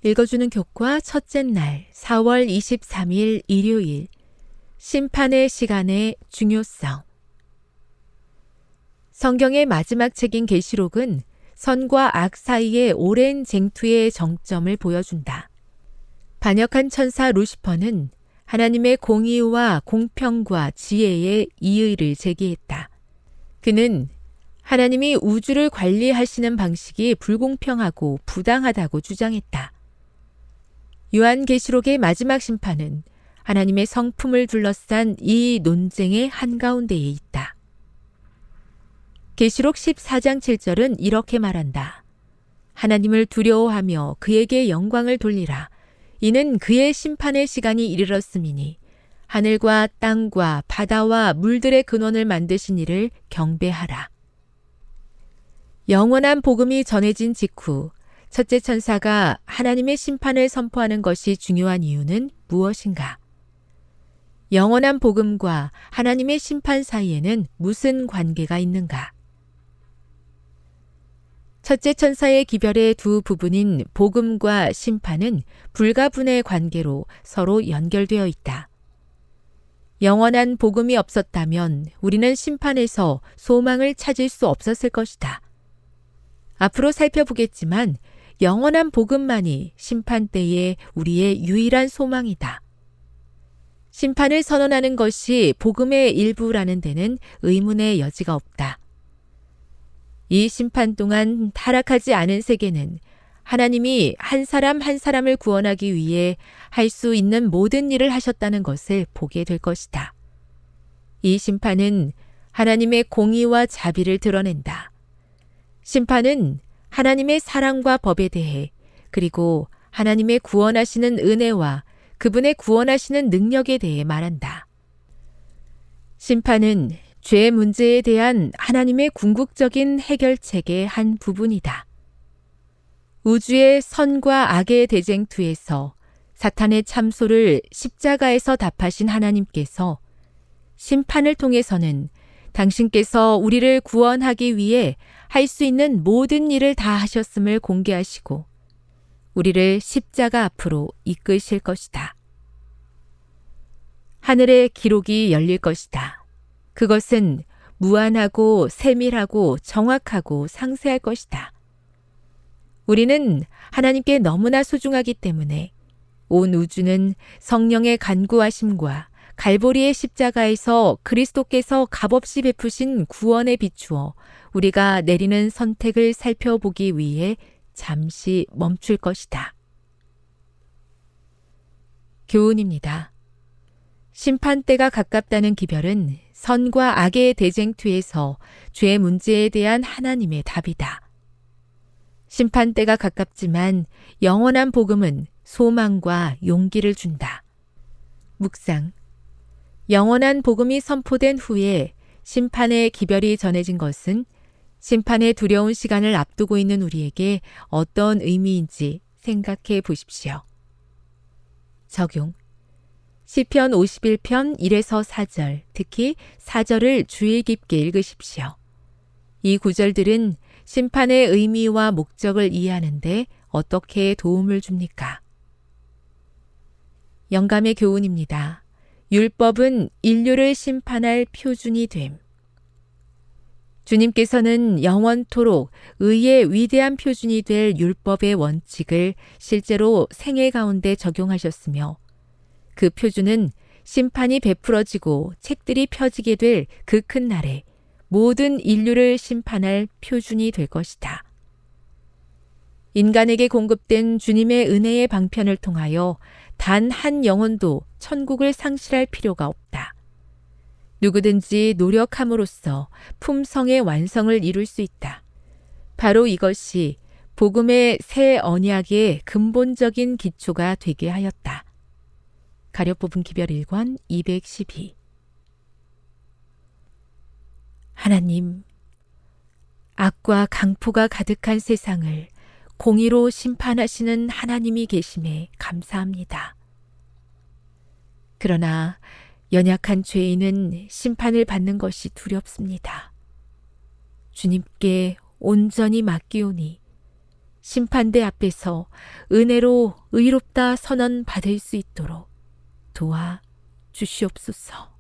읽어주는 교과 첫째 날 4월 23일 일요일 심판의 시간의 중요성. 성경의 마지막 책인 계시록은 선과 악 사이의 오랜 쟁투의 정점을 보여준다. 반역한 천사 루시퍼는 하나님의 공의와 공평과 지혜의 이의를 제기했다. 그는 하나님이 우주를 관리하시는 방식이 불공평하고 부당하다고 주장했다. 요한계시록의 마지막 심판은 하나님의 성품을 둘러싼 이 논쟁의 한가운데에 있다. 계시록 14장 7절은 이렇게 말한다. 하나님을 두려워하며 그에게 영광을 돌리라. 이는 그의 심판의 시간이 이르렀음이니 하늘과 땅과 바다와 물들의 근원을 만드신 이를 경배하라. 영원한 복음이 전해진 직후 첫째 천사가 하나님의 심판을 선포하는 것이 중요한 이유는 무엇인가? 영원한 복음과 하나님의 심판 사이에는 무슨 관계가 있는가? 첫째 천사의 기별의 두 부분인 복음과 심판은 불가분의 관계로 서로 연결되어 있다. 영원한 복음이 없었다면 우리는 심판에서 소망을 찾을 수 없었을 것이다. 앞으로 살펴보겠지만 영원한 복음만이 심판 때에 우리의 유일한 소망이다. 심판을 선언하는 것이 복음의 일부라는 데는 의문의 여지가 없다. 이 심판 동안 타락하지 않은 세계는 하나님이 한 사람 한 사람을 구원하기 위해 할 수 있는 모든 일을 하셨다는 것을 보게 될 것이다. 이 심판은 하나님의 공의와 자비를 드러낸다. 심판은 하나님의 사랑과 법에 대해 그리고 하나님의 구원하시는 은혜와 그분의 구원하시는 능력에 대해 말한다. 심판은 죄 문제에 대한 하나님의 궁극적인 해결책의 한 부분이다. 우주의 선과 악의 대쟁투에서 사탄의 참소를 십자가에서 답하신 하나님께서 심판을 통해서는 당신께서 우리를 구원하기 위해 할 수 있는 모든 일을 다 하셨음을 공개하시고 우리를 십자가 앞으로 이끄실 것이다. 하늘의 기록이 열릴 것이다. 그것은 무한하고 세밀하고 정확하고 상세할 것이다. 우리는 하나님께 너무나 소중하기 때문에 온 우주는 성령의 간구하심과 갈보리의 십자가에서 그리스도께서 값없이 베푸신 구원에 비추어 우리가 내리는 선택을 살펴보기 위해 잠시 멈출 것이다. 교훈입니다. 심판 때가 가깝다는 기별은 선과 악의 대쟁투에서 죄 문제에 대한 하나님의 답이다. 심판 때가 가깝지만 영원한 복음은 소망과 용기를 준다. 묵상. 영원한 복음이 선포된 후에 심판의 기별이 전해진 것은 심판의 두려운 시간을 앞두고 있는 우리에게 어떤 의미인지 생각해 보십시오. 적용. 시편 51편 1에서 4절, 특히 4절을 주의 깊게 읽으십시오. 이 구절들은 심판의 의미와 목적을 이해하는 데 어떻게 도움을 줍니까? 영감의 교훈입니다. 율법은 인류를 심판할 표준이 됨. 주님께서는 영원토록 의의 위대한 표준이 될 율법의 원칙을 실제로 생애 가운데 적용하셨으며 그 표준은 심판이 베풀어지고 책들이 펴지게 될 그 큰 날에 모든 인류를 심판할 표준이 될 것이다. 인간에게 공급된 주님의 은혜의 방편을 통하여 단 한 영혼도 천국을 상실할 필요가 없다. 누구든지 노력함으로써 품성의 완성을 이룰 수 있다. 바로 이것이 복음의 새 언약의 근본적인 기초가 되게 하였다. 가려 뽑은 기별 1권 212. 하나님, 악과 강포가 가득한 세상을 공의로 심판하시는 하나님이 계심에 감사합니다. 그러나 연약한 죄인은 심판을 받는 것이 두렵습니다. 주님께 온전히 맡기오니 심판대 앞에서 은혜로 의롭다 선언 받을 수 있도록 도와 주시옵소서.